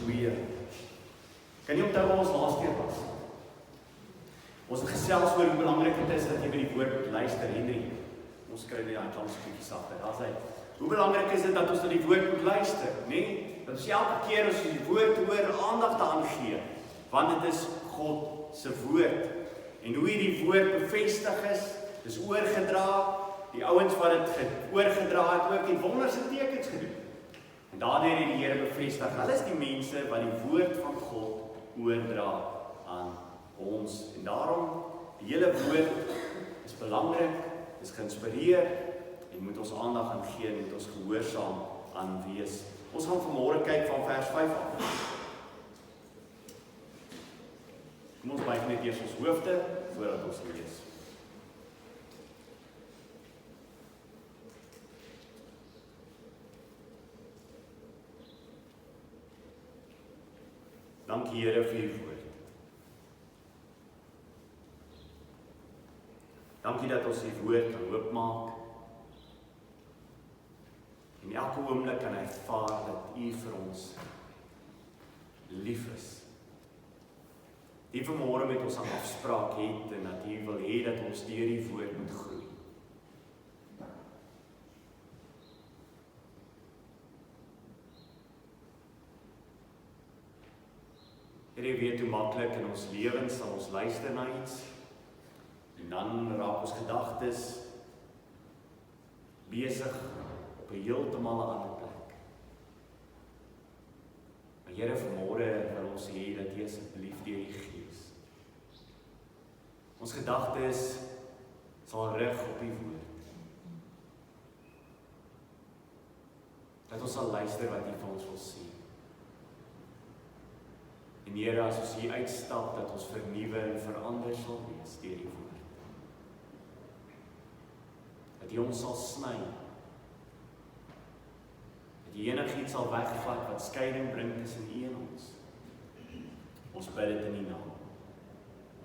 2. Kan jy onthou waar ons laas keer was? Ons het gesels oor hoe belangrik dit is dat jy by die woord moet luister, Henry. Ons kry nie daai kans 'n bietjie sagter. Daar's hy. Hoe belangrik is dit dat ons na die woord moet luister, nê? Dat ons elke keer as ons die woord hoor, aandag daaraan gee, want dit is God se woord. En hoe hierdie woord bevestig is, dis oorgedra, die ouens wat dit oorgedra het ook en wonders en tekens gedoen. En daardeur het die Here bevestig, hulle is die mense wat die woord van God oordra aan ons. En daarom, die hele woord is belangrik, is geïnspireer en moet ons aandag aan gee en moet ons gehoorsaam aan wees. Ons gaan vanmôre kyk van vers 5 af. Kom ons buig net eers ons hoofde voordat ons lees. Dankie Here vir u woord. Dankie dat ons die woord kan oopmaak. En elke oomblik kan ervaar dat u vir ons lief is. Die vanmôre met ons 'n afspraak het en dat u wil hê dat ons deur die woord moet groei. Here weet hoe maklik in ons lewens sal ons luister na iets en dan raak ons gedagtes besig op 'n heeltemal 'n ander plek. Maar Here, vanmôre wil ons hê dat U asseblief deur die Gees ons gedagtes sal rig op U woord. Dat ons sal luister wat U vir ons wil sê. En Here, as ons hier uitstap, dat ons vernuwe en verander sal wees deur die woord. Dat U ons sal sny. Dat U enigiets sal wegvat wat skeiding bring tussen U en ons. Ons bid dit in U naam.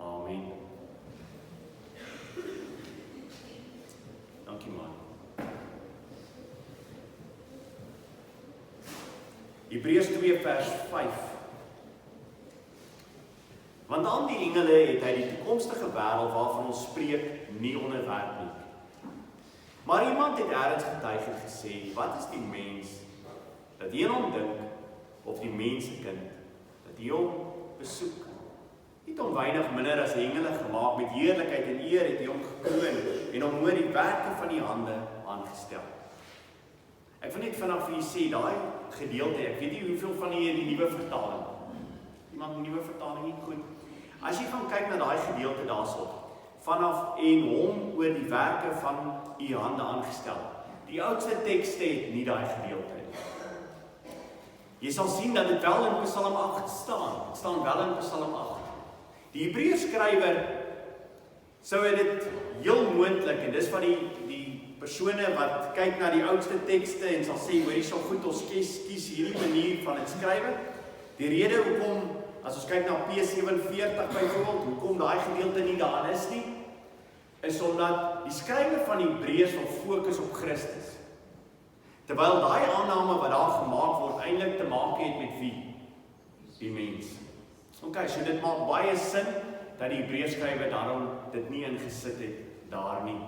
Amen. Dankie man. Hebreërs 2 vers 5. Want aan die engele het hy die toekomstige wêreld waarvan ons spreek nie onderwerp nie. Maar iemand het ergens getuig en gesê, wat is die mens dat hy aan hom dink, of die mensekind dat hy hom besoek? Het hom weinig minder as engele gemaak, met heerlikheid en eer het hy hom gekroon en hom oor die werke van die hande aangestel. Ek wil net vanaf vir julle sê, daai gedeelte, ek weet nie hoeveel van julle die nuwe vertaling. Iemand die nuwe vertaling nie goed. As jy gaan kyk na daai gedeelte daarso, vanaf en hom oor die werke van u hande aangestel. Die oudste tekste het nie daai gedeelte nie. Jy sal sien dat dit wel in Psalm 8 staan. Dit staan wel in Psalm 8. Die Hebreërs skrywer sou dit heel moontlik, en dis wat die persone wat kyk na die oudste tekste en sal sê, hoor, hier sal goed, ons kies hierdie manier van het skrywe. Die rede hoekom, as ons kyk na P47 byvoorbeeld, hoekom daai gedeelte nie daar is nie, is omdat die skrywer van die Hebreërs wil fokus op Christus. Terwyl daai aanname wat daar gemaak word, eintlik te maak het met wie? Die mens. Ok, so dit maak baie sin, dat die Hebreërs skrywer daarom dit nie ingesit het daar nie.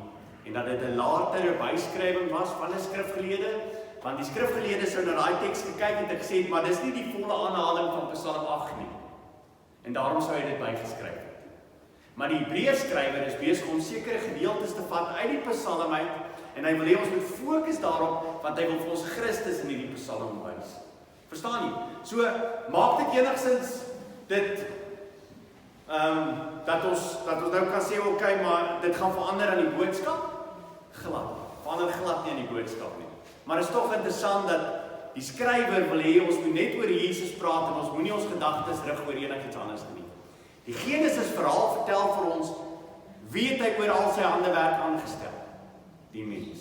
En dat dit 'n latere byskrywing was van 'n skrifgeleerde, want die skrifgeleerde sou na daai teks gekyk het en gesê, maar dis nie die volle aanhaling van Psalm 8 nie. En daarom sou hy dit bygeskryf het. Maar die Hebreërs skrywer is besig om sekere gedeeltes te vat uit die Psalm uit, en hy wil hê ons moet fokus daarop, want hy wil vir ons Christus in hierdie Psalm wys. Verstaan jy? So, maak dit enigsins dit, dat ons nou kan sê, okay, maar dit gaan verander aan die boodskap? Glad. Verander glad nie aan die boodskap nie. Maar het is toch interessant dat die skrywer wil hê, ons moet net oor Jesus praat en ons moet nie ons gedagtes rig oor enigiets anders nie. Die Genesis verhaal vertel vir ons, wie het hy oor al sy handewerk aangestel? Die mens.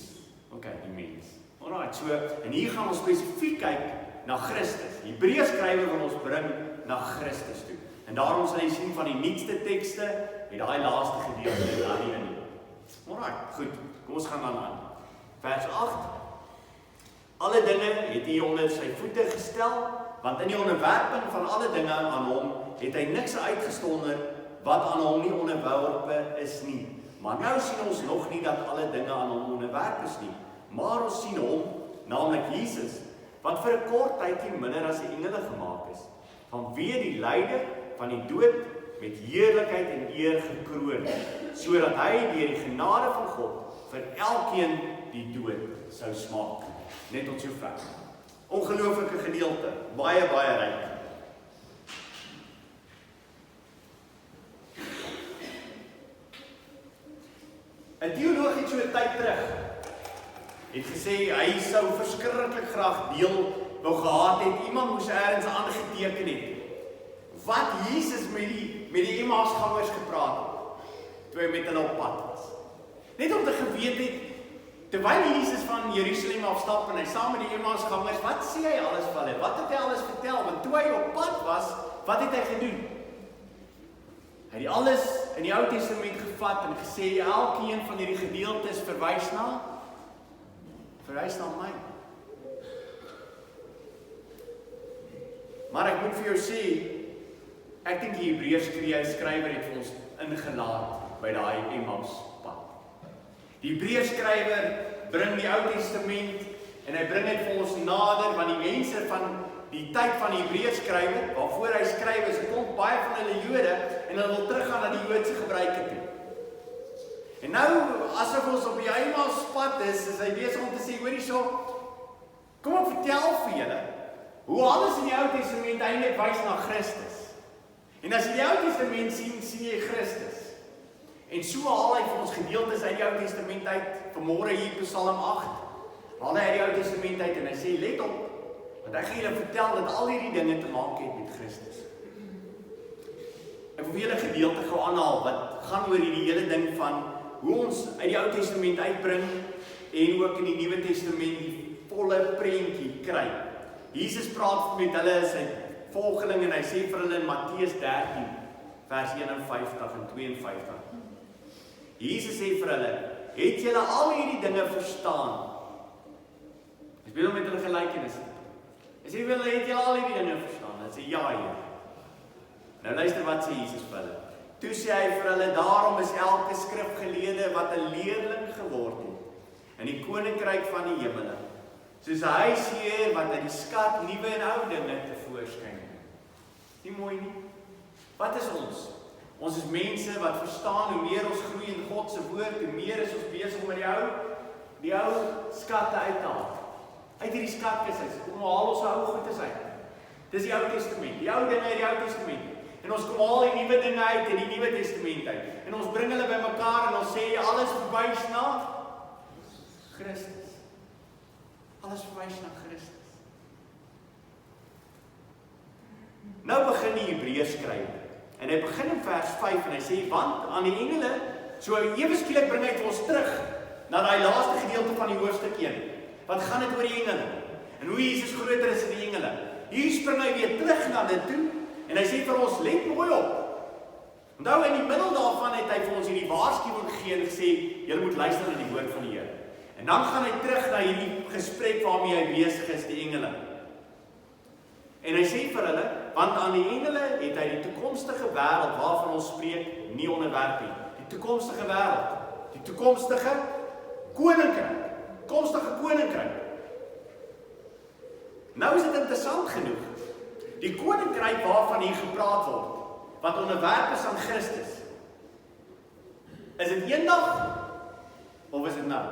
Ok, die mens. Alright, so, en hier gaan ons spesifiek kyk na Christus. Die Hebreërs skrywer wil ons bring na Christus toe. En daarom sal jy sien van die nuutste tekste, het daai laaste gedeelte daar nie in nie. Alright, goed, kom ons gaan dan aan. Vers 8. Alle dinge het hy onder sy voete gestel, want in die onderwerping van alle dinge aan hom, het hy niks uitgestonder wat aan hom nie onderworpe is nie. Maar nou sien ons nog nie dat alle dinge aan hom onderwerp is nie, maar ons sien hom, naamlik Jesus, wat vir 'n kort tydjie minder as die engele gemaak is, vanweë die lyde van die dood met heerlikheid en eer gekroon, sodat hy deur die genade van God vir elkeen die dood sou smaak. Net tot sover. Ongelooflike gedeelte, baie ryk. 'n teoloog het so 'n tyd terug het gesê hy sou verskriklik graag deel wou gehad het, iemand moes ergens aangeteken het wat Jesus met die Emmausgangers gepraat het toe hy met hulle op pad was. Net om te geweet het, terwyl Jesus van Jerusalem afstap en hy saam met die Emmausgangers, wat sê hy alles van hulle? Wat het hy alles vertel? Want toe hy op pad was, wat het hy gedoen? Hy het alles in die Ou Testament gevat en gesê, elkeen van hierdie gedeeltes verwys na my. Maar ek moet vir jou sê, ek dink die Hebreërskrywer het vir ons ingelaat by daai Emmauspad. Die Hebreërskrywer bring die Ou Testament en hy bring dit vir ons nader, want die mense van die tyd van die Hebreërskrywer, waarvoor hy skryf is, kom baie van hulle Jode en hulle wil teruggaan na die Joodse gebruike toe. En nou, asof ons op die Emmauspad is hy besig om te sê, hoor hierso, kom ek vertel vir julle, hoe alles in die Ou Testament eintlik wys na Christus. En as jy die Ou Testament sien jy Christus. En so haal hy vir ons gedeeltes uit die Ou Testament uit, vanmôre hier Psalm 8, haal hy uit die Ou Testament uit en hy sê, let op, want ek gaan julle vertel dat al hierdie dinge te maak het met Christus. Ek wil julle gedeelte gou aanhaal, wat gaan oor hierdie hele ding van hoe ons uit die Ou Testament uitbring en ook in die Nuwe Testament die volle prentjie kry. Jesus praat met hulle, sy volgelinge, en hy sê vir hulle in Matteus 13, vers 51 en 52. Jesus sê vir hulle, het julle al hierdie dinge verstaan? Ek wil met hulle gelykenis. Hy sê, het julle al hierdie dinge verstaan? Hy sê, ja, Heer. Nou luister wat sê Jesus vir hulle. Toe sê hy vir hulle, daarom is elke skrifgeleerde wat 'n leerling geword het in die koninkryk van die hemele, soos 'n huisheer wat uit die skat nuwe en ou dinge tevoorskyn bring. Nie mooi nie? Wat is ons? Ons is mense wat verstaan hoe meer ons groei in God se woord, hoe meer is ons besig om met die ou skatte uit te haal. Uit hierdie skatkistes, kom haal ons ou goedes uit. Dis die Ou Testament, die ou dinge uit die Ou Testament. En ons kom al die nuwe dinge uit in die Nuwe Testament uit. En ons bring hulle bymekaar en ons sê alles verwys na Christus. Alles verwys na Christus. Nou begin die Hebreërskrywer. En hy begin in vers 5 en hy sê, want aan die engele, so ewe skielik bring hy ons terug na daai laaste gedeelte van die hoofstuk 1. Wat gaan dit oor die engele? En hoe Jesus groter is as die engele. Hier spring hy weer terug na dit toe en hy sê vir ons, let mooi op. Onthou, in die middel daarvan het hy vir ons hierdie waarskuwing gegee en gesê, julle moet luister na die woord van die Here. En dan gaan hy terug na hierdie gesprek waarmee hy besig is, die engele. En hy sê vir hulle, want aan die engele het hy die toekomstige wêreld waarvan ons spreek nie onderwerp nie. Die toekomstige wêreld, die toekomstige koninkryk. Nou is dit interessant genoeg. Die koninkryk waarvan hier gepraat word, wat onderwerp is aan Christus, is dit eendag of is dit nou?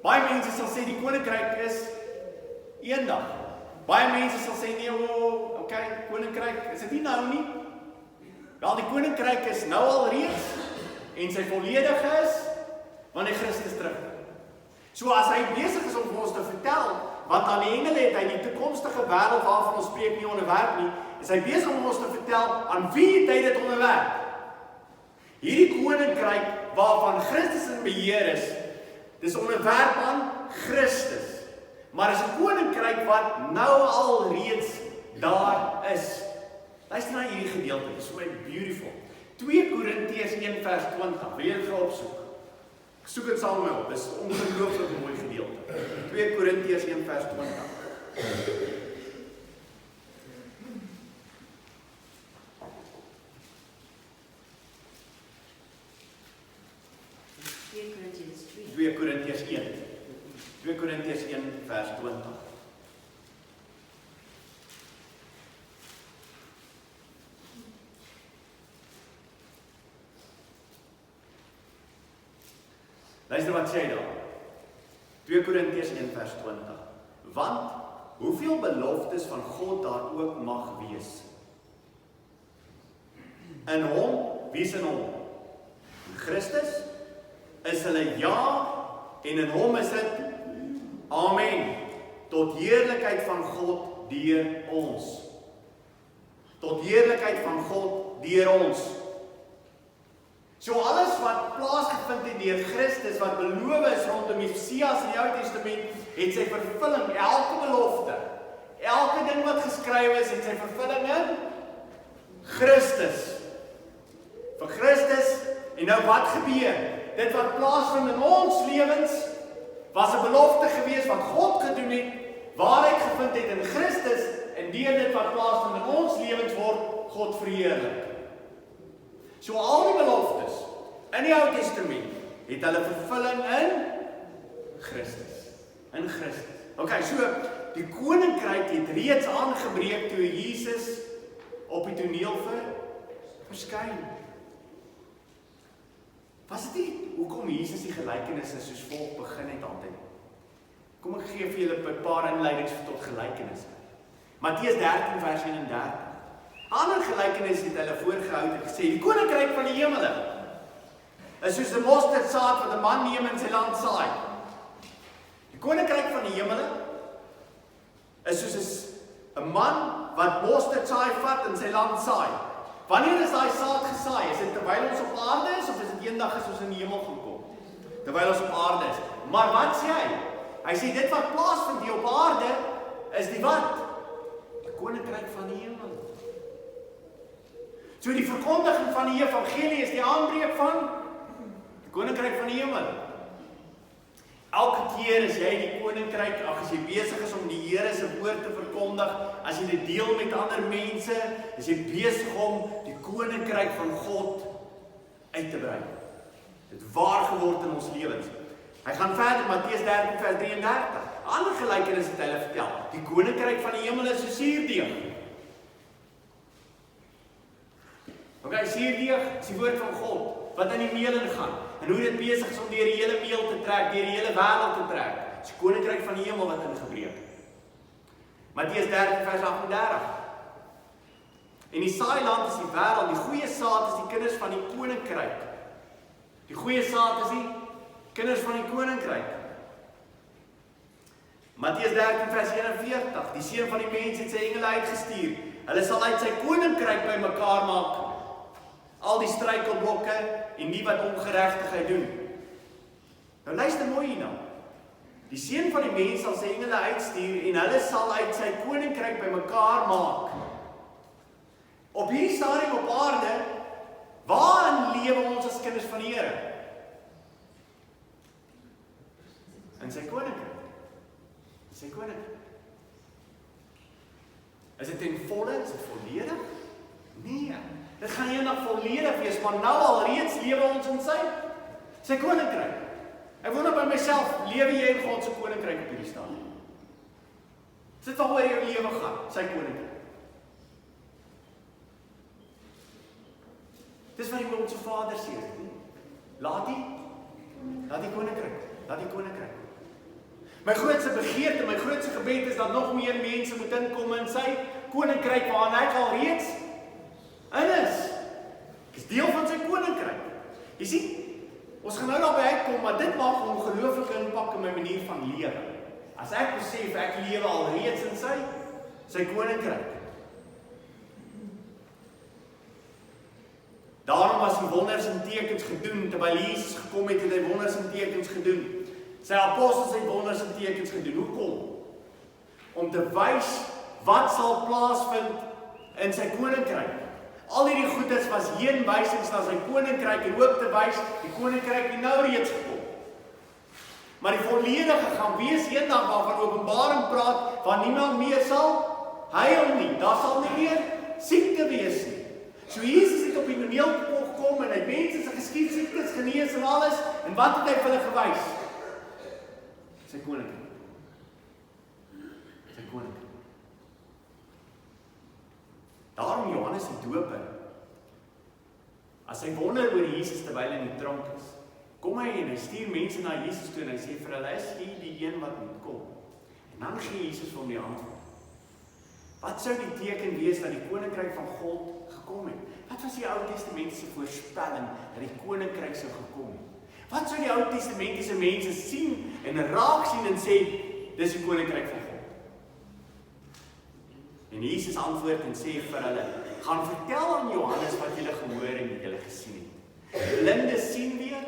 Baie mense sal sê die koninkryk is eendag. Baie mense sal sê nee, okay, koninkryk, is dit nie nou nie? Wel, die koninkryk is nou al reeds en sy volledig is wanneer Christus terugkom. So as hy besig is om vir ons te vertel, want aan die engele het hy die toekomstige wêreld waarvan ons spreek nie onderwerp nie, is hy besig om ons te vertel aan wie het hy dit onderwerp? Hierdie koninkryk waarvan Christus in beheer is, dis onderwerp aan Christus. Maar is 'n koninkryk wat nou al reeds daar is. Luister na hierdie gedeelte, dit is so beautiful. 2 Korintiërs 1 vers 20, wil jy dit gou opsoek? Ek soek dit saam met my op, dit is 'n ongelooflike mooi gedeelte. 2 Korintiërs 1 vers 20. Twee Korintiërs 1 vers 20. Luister wat sê daar. 2 Korintiërs 1 vers 20. Want hoeveel beloftes van God daar ook mag wees. In hom, wie is in hom? In Christus is hulle ja en in hom is dit amen. Tot heerlikheid van God deur ons. Tot heerlikheid van God deur ons. So alles wat plaasgevind het deur Christus, wat beloof is rondom die Messias in die Ou Testament, het sy vervulling, elke belofte, elke ding wat geskryf is, het sy vervulling in Christus. Vir Christus, en nou wat gebeur? Dit wat plaasvind in ons lewens, was 'n belofte gewees wat God gedoen het, waarheid gevind het in Christus, en deur dit wat plaasvind in ons lewens word God verheerlik. So al die beloftes in die Ou Testament het hulle vervulling in Christus. In Christus. Okay, so die koninkryk het reeds aangebreek toe Jesus op die toneel verskyn. Was dit nie hoekom Jesus die gelykenisse soos volk begin het altyd? Kom ek gee vir julle 'n paar inleidings tot gelykenisse. Matteus 13 vers 31. Ander gelykenis het hulle voorgehou en gesê, die koninkryk van die hemele is soos 'n mosterdsaad wat 'n man neem en sy land saai. Die koninkryk van die hemele is soos 'n man wat mosterdsaai vat en sy land saai. Wanneer is daai saad gesaai? Is dit terwyl ons op aarde is of is dit eendag as ons in die hemel gaan kom? Terwyl ons op aarde is. Maar wat sê hy? Hy sê dit wat plaasvind hier op aarde is die wat? Die koninkryk van die hemel. So die verkondiging van die evangelie is die aanbreek van die koninkryk van die hemel. Elke keer as jy die koninkryk, as jy besig is om die Here se woord te verkondig, as jy dit deel met ander mense, is jy besig om die koninkryk van God uit te brei. Dit waar geword in ons lewens. Hy gaan verder, Matteus 13 vers 33. Ander gelykenis het hy vertel. Die koninkryk van die hemel is soos suurdeeg. Okay, suurdeeg is die woord van God, wat in die meel ingaan, en hoe dit besig is om deur die hele meel te trek, deur die hele wêreld te trek. Dit is die koninkryk van die hemel wat ingebreek. Matteus 13 vers 38. En die saailand is die wêreld, die goeie saad is die kinders van die koninkryk. Die goeie saad is die kinders van die koninkryk. Matteus 13 vers 41. Die seun van die mens het sy engele uitgestuur. Hulle sal uit sy koninkryk bymekaar maak al die struikelblokke en die wat ongeregtigheid doen. Nou luister mooi hierna. Die seun van die mens sal sy engele uitstuur en hulle sal uit sy koninkryk bymekaar maak. Op hierdie stadium op aarde, waarin lewe ons as kinders van die Here? In sy koninkryk. In sy koninkryk. Is dit ten volle, is dit volledig? Nee, dit gaan eendag volledig wees, maar nou al reeds lewe ons in sy koninkryk. Ek wonder by myself, lewe jy in God se koninkryk op hierdie stadium? Is dit waaroor jou lewe gaan, sy koninkryk? Dis wat die Onse Vader sê. Laat die koninkryk. My grootste begeerte, my grootste gebed is dat nog meer mense moet inkom in sy koninkryk waarin ek al reeds in is. Ek is deel van sy koninkryk. Jy sien, ons gaan nou daarby uitkom, maar dit maak 'n ongelooflike impak in my manier van lewe. As ek besef ek lewe al reeds in sy koninkryk. Daarom was die wonders en tekens gedoen, terwyl Jesus gekom het hy wonders en tekens gedoen. Sy apostels het wonders en tekens gedoen. Hoekom? Om te wys wat sal plaasvind in sy koninkryk. Al hierdie goeders was heenwysings na sy koninkryk en hoop te wys, die koninkryk het nou reeds gekom. Maar die volledige gaan wees eendag waarvan Openbaring praat, waar niemand meer sal huil nie. Daar sal nie meer siekte wees nie. So Jesus het op die toneel gekom en hy het mense se geskiedsiektes genees en alles. En wat het hy vir hulle gewys? Sy koninkryk. Sy koninkryk. Daarom Johannes die Doper, as hy wonder oor Jesus terwyl hy in die tronk is, kom hy en hy stuur mense na Jesus toe en hy sê vir hulle, is jy die een wat moet kom? En dan gee Jesus vir hom die antwoord. Wat sou die teken wees dat die koninkryk van God gekom het? Wat was die Ou Testamentiese voorspelling dat die koninkryk sou gekom het? Wat sou die Ou Testamentiese mense sien en raak sien en sê, dis die koninkryk van God? En Jesus antwoord en sê vir hulle, gaan vertel aan Johannes wat julle gehoor en wat julle gesien het. Blinde sien weer,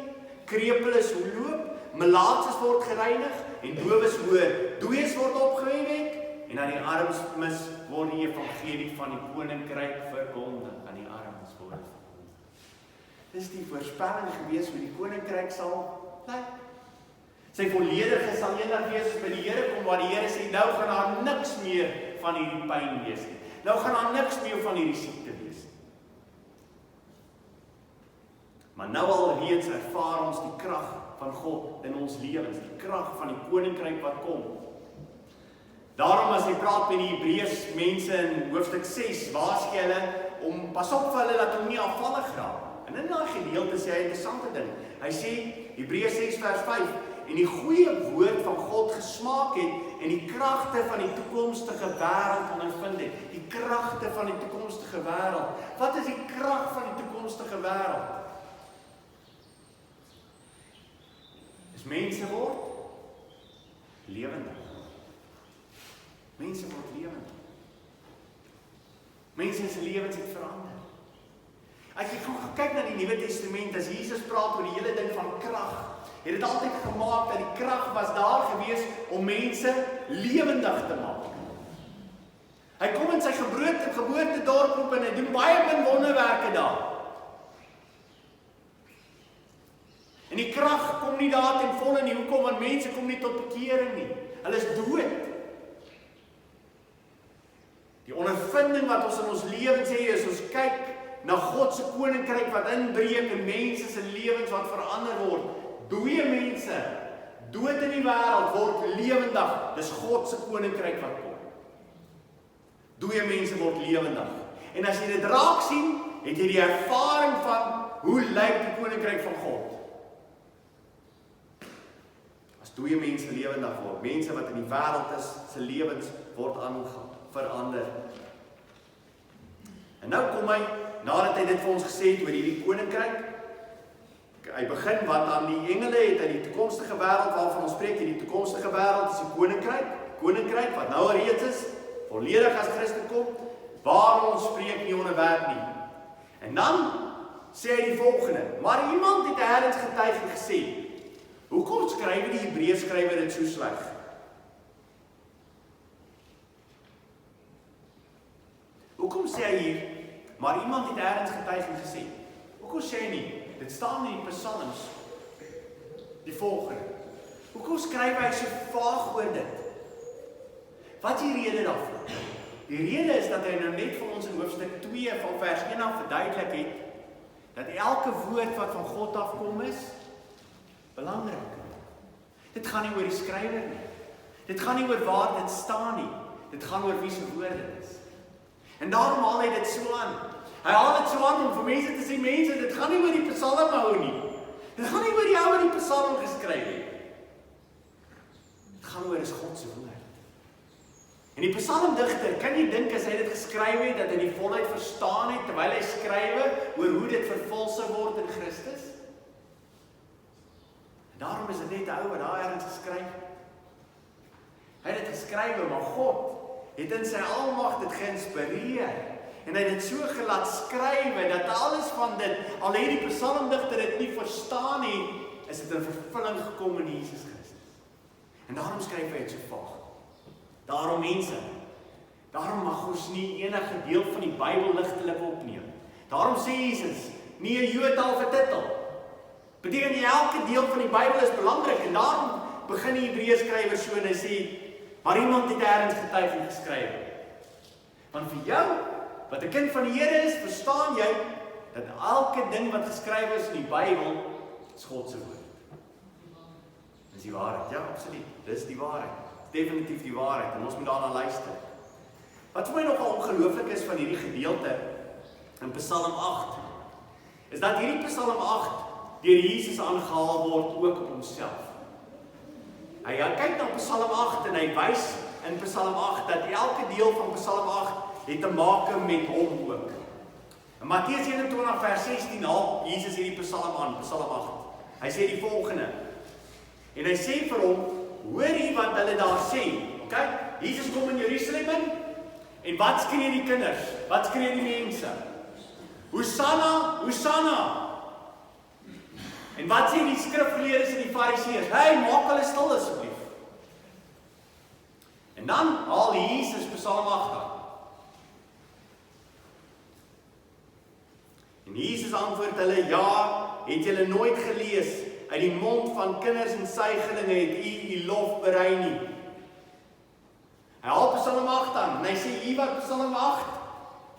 krepeles loop, melaatses word gereinig en dowes hoor, dooies word opgewek en aan die armes word die evangelie van die koninkryk verkondig. Aan die armes word verkondig. Dis die voorspelling gewees hoe die koninkryk sal lyk. Sy volledige sal eendag wees as by die Here kom, waar die Here sê, nou gaan daar niks meer van hierdie pyn wees nie. Nou gaan daar niks meer van hierdie siekte wees nie. Maar nou alreeds ervaar ons die krag van God in ons lewens, die krag van die koninkryk wat kom. Daarom as hy praat met die Hebreërs mense in hoofstuk 6, waarsku hulle om pas op vir hulle dat hulle nie afvallig raak. En in daai gedeelte sê hy 'n interessante ding. Hy sê Hebreërs 6 vers 5, en die goeie woord van God gesmaak het en die kragte van die toekomstige wêreld ondervind het. Die kragte van die toekomstige wêreld. Wat is die krag van die toekomstige wêreld? Dis mense word lewendig. Mense word lewendig. Mense se lewens het verander. As jy gaan kyk na die Nuwe Testament, as Jesus praat oor die hele ding van krag, het dit altyd gemaak dat die krag was daar gewees om mense lewendig te maak. Hy kom in sy geboortedorp op en hy doen baie min wonderwerke daar. En die krag kom nie daar ten volle nie. Hoekom? Want mense kom nie tot bekering nie. Hulle is dood. Die ondervinding wat ons in ons lewens het, is ons kyk na God se koninkryk wat inbreek en mense se lewens wat verander word. Dooie mense, dood in die wêreld word lewendig. Dis God se koninkryk wat kom. Dooie mense word lewendig. En as jy dit raak sien, het jy die ervaring van hoe lyk die koninkryk van God. As dooie mense lewendig word, mense wat in die wêreld is, se lewens word verander. En nou kom hy, nadat hy dit vir ons gesê het oor hierdie koninkryk, hy begin wat aan die engele het uit die toekomstige wêreld waarvan ons spreek, die toekomstige wêreld is die koninkryk wat nou reeds is, volledig as Christus kom, waar ons spreek nie onderwerp nie. En dan sê hy die volgende, maar iemand het elders getuig en gesê, hoekom skryf die Hebreërs skrywer dit so sleg? Hoekom sê hy hier, maar iemand het elders getuig en gesê, hoekom sê hy nie? Dit staan in die psalms, die volgende. Hoekom skryf hy so vaag oor dit? Wat is die rede daarvoor? Die rede is dat hy nou net vir ons in hoofstuk 2 van vers 1 af verduidelik het, dat elke woord wat van God afkom is, belangrik. Dit gaan nie oor die skrywer nie. Dit gaan nie oor waar dit staan nie. Dit gaan oor wie se woord dit is. En daarom haal hy dit so aan. Hy haal dit so aan om vir mense te sê, mense, dit gaan nie oor die psalm hou nie. Dit gaan nie oor die ou wat die psalm geskryf het. Dit gaan oor is God se woord. En die psalmdigter, kan jy dink as hy dit geskryf het, dat hy die volheid verstaan het, terwyl hy skrywe oor hoe dit vervul sou word in Christus? En daarom is dit net 'n ou wat daar ergens geskryf het. Hy het dit geskryf, maar God het in sy almag dit geïnspireer. En hy het dit so gelaat skrywe, dat alles van dit, al het die psalmdigter dit nie verstaan nie, is dit in vervulling gekom in Jesus Christus. En daarom skryf hy dit so vaag. Daarom mense, daarom mag ons nie enige deel van die Bybel ligtelik opneem. Daarom sê Jesus, nie 'n Jood of 'n titel. Beteken nie elke deel van die Bybel is belangrik, en daarom begin die Hebreërskrywer so en hy sê, maar iemand het ergens getuiging geskryf. Want vir jou, wat 'n kind van die Here is, verstaan jy, dat elke ding wat geskryf is in die Bybel, is God se woord. Dis die waarheid, ja, absoluut, dis die waarheid. Definitief die waarheid, en ons moet daarna luister. Wat vir my nogal ongelooflik is van hierdie gedeelte, in Psalm 8, is dat hierdie Psalm 8, deur Jesus aangehaal word ook op homself. Hy kyk na Psalm 8 en hy wys in Psalm 8 dat elke deel van Psalm 8 het te maak met hom ook. In Matteus 21 vers 16 haal Jesus hierdie Psalm aan, Psalm 8. Hy sê die volgende. En hy sê vir hom, hoor jy wat hulle daar sê? Okay? Jesus kom in Jerusalem in en wat skree die kinders? Wat skree die mense? Hosanna, Hosanna! En wat sê die skrifgeleerdes en die fariseërs? Hey, maak hulle stil asseblief. En dan haal Jesus Psalm 8 aan. En Jesus antwoord hulle, ja, het julle nooit gelees, uit die mond van kinders en suigelinge het u lof berei nie. Hy haal Psalm 8 aan, en hy sê, hier wat Psalm 8,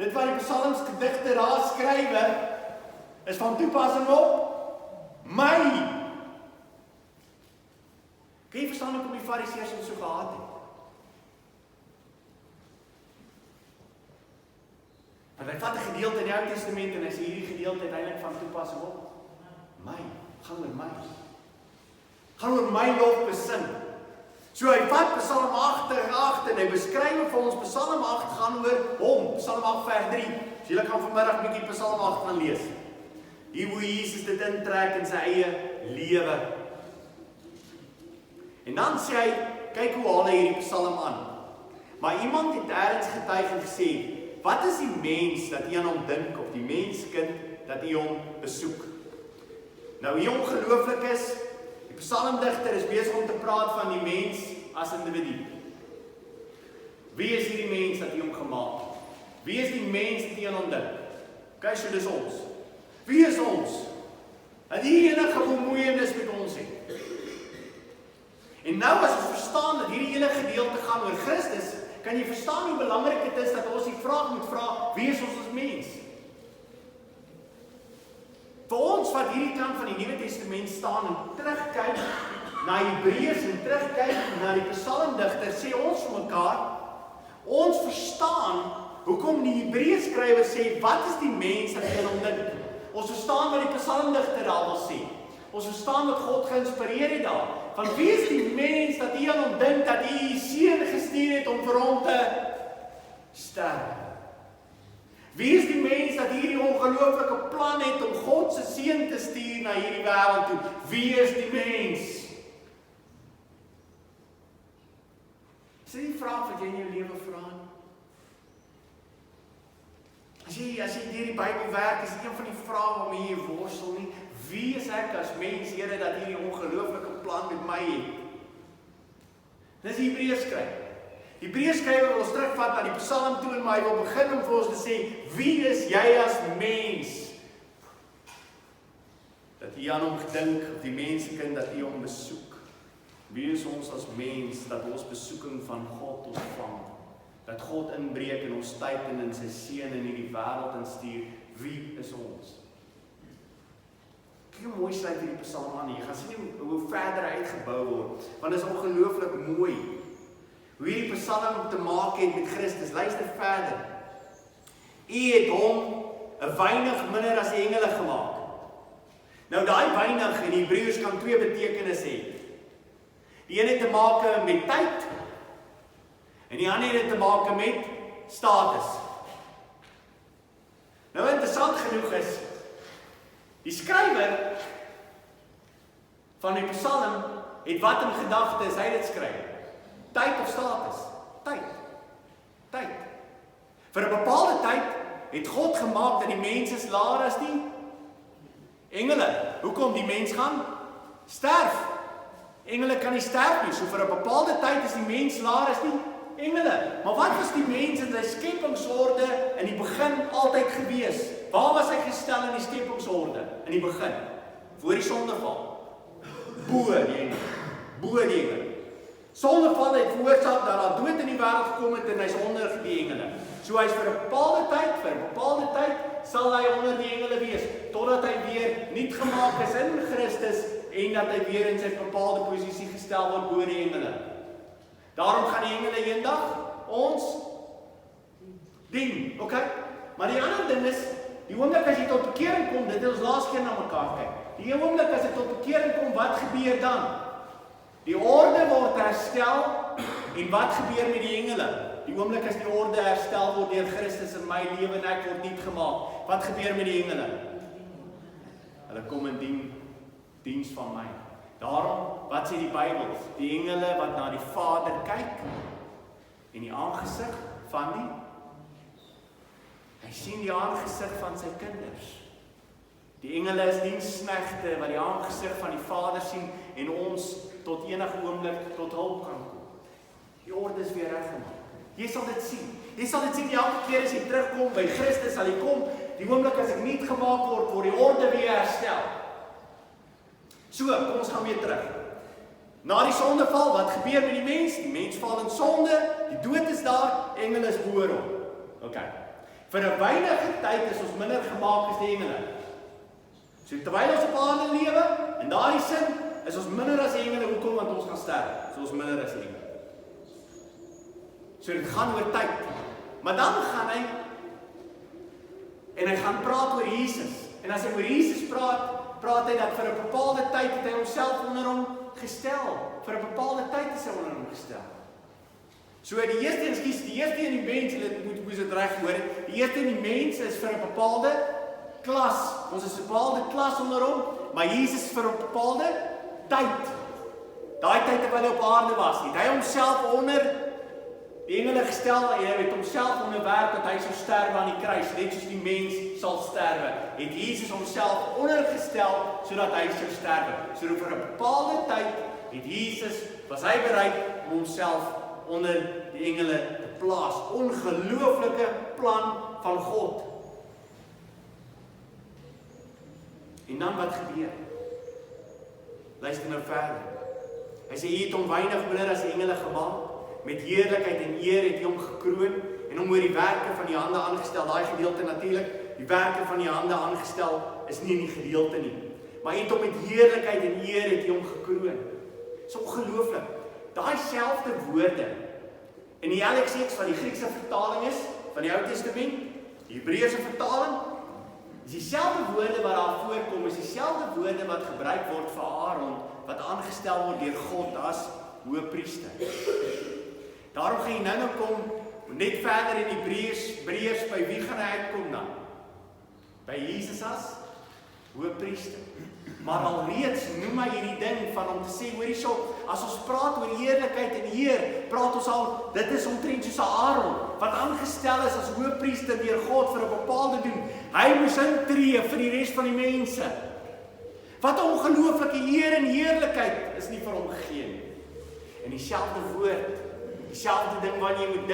dit wat die psalmsgedigte daar skrywe, is van toepassing op my. Kan jy verstaan hoekom die fariseërs hom so gehaat het? Want hy vat 'n gedeelte in die Ou Testament en hy sê hierdie gedeelte uiteindelik van toepassing op my. Gaan oor my. Gaan oor my lof besing. So hy vat Psalm 8 en hy beskryf vir ons Psalm 8 gaan oor hom. Psalm 8 vers 3. So julle kan vanmiddag 'n bietjie Psalm 8 gaan lees. Hier hoe Jesus dit intrek in sy eie lewe. En dan sê hy, kyk hoe haal hy hierdie Psalm aan. Maar iemand het ergens getuig en gesê, wat is die mens dat u aan hom dink, of die menskind dat u hom besoek? Nou hier ongelooflik is, die psalmdigter is besig om te praat van die mens as individu. Wie is hierdie mens dat u hom gemaak? Wie is die mens dat u aan hom dink? Kyk, so dis ons. Wie is ons? Dat die enige bemoeienis met ons het. En nou as ons verstaan dat hierdie hele gedeelte gaan oor Christus, kan jy verstaan hoe belangrik dit is dat ons die vraag moet vra, wie is ons as mens? Vir ons wat hierdie kant van die Nuwe Testament staan en terugkyk na Hebreërs en terugkyk na die psalmdigter, sê ons vir mekaar, ons verstaan hoekom die Hebreërskrywer sê, wat is die mens dat hy aan hom dink? Ons verstaan wat die psalmdigter daar wil sê. Ons verstaan wat God geïnspireer het daar. Van wie is die mens dat hy aan hom dink, dat hy die seun gestuur het om vir hom te sterf? Wie is die mens dat hierdie ongelooflike plan het om God se seun te stuur na hierdie wêreld toe? Wie is die mens? Is dit die vraag wat jy in jou lewe vra? As jy deur die Bybel werk, is dit een van die vrae waarmee jy worstel nie. Wie is ek as mens, Here, dat hierdie ongelooflike plan met my het? Dis die Hebreërskrywer. Die Hebreërskrywer wil ons terugvat na die Psalm toe en maar hy wil begin om vir ons te sê, wie is jy as mens? Dat jy aan hom gedink, of die mensekind dat jy hom besoek. Wie is ons as mens dat ons besoeking van God ontvang? Dat God inbreek in ons tyd en in sy seun in hierdie wêreld instuur. Wie is ons? Kyk hoe mooi sluit hierdie Psalm aan. Jy gaan sien hoe verder uitgebou word. Want dit is ongelooflik mooi. Hoe hierdie Psalm te maak het met Christus. Luister verder. U het hom 'n weinig minder as die engele gemaak. Nou daai weinig in Hebreërs kan twee betekenisse hê. Die een het te maak met tyd en die ander het te maak met status. Nou interessant genoeg is, die skrywer van die Psalm het wat in gedagte as hy dit skryf? Tyd of status? Tyd. Tyd. Vir 'n bepaalde tyd het God gemaak dat die mens is laer as die engele. Hoekom? Die mens gaan sterf. Engele kan nie sterf nie. So vir 'n bepaalde tyd is die mens laer as die engele. Maar wat was die mens in sy skepingsorde in die begin altyd gewees? Waar was hy gestel in die skepingsorde in die begin? Voor die sondeval. Bo die engele. bo die engele. Sondeval het veroorsaak dat daar dood in die wêreld gekom het en hy's onder die engele. So hy's vir 'n bepaalde tyd sal hy onder die engele wees, totdat hy weer nuut gemaak is in Christus en dat hy weer in sy bepaalde posisie gestel word bo die engele. Daarom gaan die engele eendag ons dien, okay? Maar die ander ding is, die oomblik as jy tot bekering kom, dit het ons laas keer na mekaar kyk. Die oomblik as jy tot bekering kom, wat gebeur dan? Die orde word herstel en wat gebeur met die engele? Die oomblik as die orde herstel word deur Christus in my lewe en ek word nuut gemaak. Wat gebeur met die engele? Hulle kom in diens van my. Daarom, wat sê die Bybel? Die engele wat na die Vader kyk en die aangesig van hy sien die aangesig van sy kinders. Die engele is diensknegte wat die aangesig van die Vader sien en ons tot enige oomblik tot hulp kan kom. Die orde is weer reggemaak. Jy sal dit sien. Jy sal dit sien elke keer as jy terugkom by Christus, sal hy kom. Die oomblik as ek nuut gemaak word, word die orde weer herstel. So, kom ons gaan weer terug. Na die sondeval, wat gebeur met die mens? Die mens val in sonde, die dood is daar, engele is bo hom. Okay. Vir 'n weinige tyd is ons minder gemaak as die engele. So terwyl ons op aarde lewe, in daardie sin, is ons minder as die engele. Hoekom? Want ons gaan sterf. So ons minder as die engele. So dit gaan oor tyd. Maar dan gaan hy en hy gaan praat oor Jesus. En as hy oor Jesus praat hy dat vir 'n bepaalde tyd het hy homself onder hom gestel. Vir 'n bepaalde tyd is hy onder hom gestel. So die eerste in die mens, julle moet dit reg hoor, die eerste in die mens is vir 'n bepaalde klas. Ons is 'n bepaalde klas onder hom, maar Jesus vir 'n bepaalde tyd. Daai tyd terwyl hy op aarde was, het hy homself onder die engele gestel, hy het homself onderwerp dat hy sou sterwe aan die kruis, net soos die mens sal sterwe. Het Jesus homself ondergestel sodat hy sou sterwe. So vir 'n bepaalde tyd was hy bereid om homself onder die engele te plaas. Ongelooflike plan van God. En dan wat gebeur? Luister nou verder. Hy sê hy het hom weinig minder as die engele gemaak. Met heerlikheid en eer het hy hom gekroon en hom oor die werke van die hande aangestel. Daai gedeelte natuurlik, die werke van die hande aangestel is nie in die gedeelte nie. Maar hy het hom met heerlikheid en eer het hy hom gekroon. Dis ongelooflik. Daai selfde woorde in die LXX van die Griekse vertaling is van die Ou Testament, die Hebreëse vertaling, is dieselfde woorde wat daar voorkom, is dieselfde woorde wat gebruik word vir Aaron wat aangestel word deur God as hoëpriester. Daarom gaan jy nou kom, net verder in Hebreërs, by wie gaan hy uitkom dan? By Jesus as hoëpriester. Maar alreeds noem hy hierdie ding van om te sê, hoor hierso, as ons praat oor eerlikheid en eer, praat ons al, dit is omtrent soos 'n Aaron, wat aangestel is as hoëpriester deur God vir 'n bepaalde doen. Hy moes intree vir die res van die mense. Wat 'n ongelooflike eer en heerlikheid is nie vir hom gegee nie. En dieselfde woord, dieselfde ding wat jy moet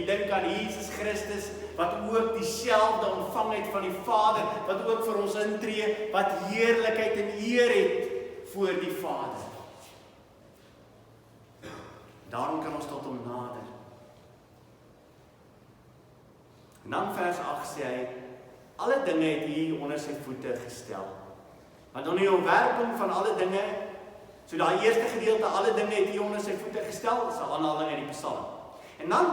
dink aan Jesus Christus, wat ook dieselfde ontvang het van die Vader, wat ook vir ons intree, wat heerlikheid en eer het voor die Vader. Daarom kan ons tot hom nader. En dan vers 8 sê hy, alle dinge het hy onder sy voete gestel. Want onder die ontwerping van alle dinge, so daai eerste gedeelte, alle dinge het hy onder sy voete gestel, is 'n aanhaling uit die Psalm. En dan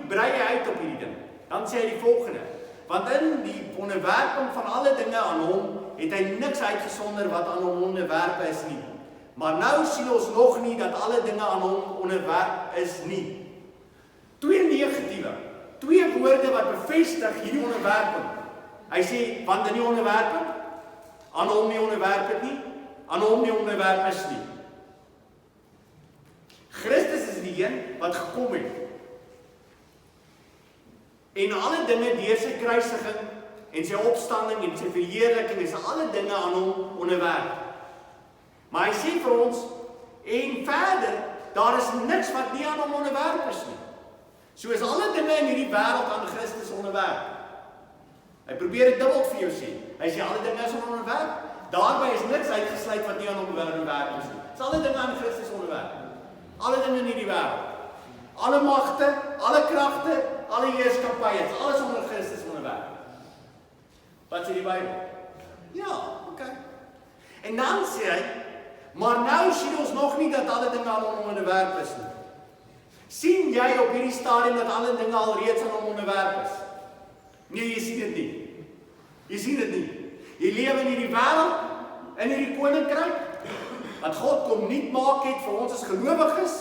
brei hy uit op hierdie ding. Dan sê hy die volgende, want in die onderwerping van alle dinge aan hom, het hy niks uitgesonder wat aan hom onderwerpe is nie. Maar nou sien ons nog nie dat alle dinge aan hom onderwerp is nie. Twee negatiewe, twee woorde wat bevestig hierdie onderwerping. Hy sê, want in die onderwerping, aan hom nie onderwerp het nie, aan hom nie onderwerp is nie. Christus is die een wat gekom het. En alle dinge deur sy kruisiging en sy opstanding en sy verheerliking is alle dinge aan hom onderwerp. Maar hy sê vir ons, en verder, daar is niks wat nie aan hom onderwerp is nie. So is alle dinge in hierdie wêreld aan Christus onderwerp. Hy probeer dit dubbel vir jou sê. Hy sê alle dinge is aan hom onderwerp. Daarby is niks uitgesluit wat nie aan hom onderwerp is nie. Is alle dinge aan Christus onderwerp. Alle dinge in hierdie wêreld. Alle magte, alle kragte, alle heerskappye, is alles onder Christus onderwerp. Wat sê die Bybel? Ja, okay. En dan sê hy, maar nou sien ons nog nie dat alle dinge aan hom onderwerp is nie. Sien jy op hierdie stadium dat alle dinge al reeds aan hom onderwerp is? Nee, jy sien dit nie. Jy sien dit nie. Jy lewe in hierdie wêreld, in hierdie koninkryk, wat God kom nuut maak het vir ons as gelowiges,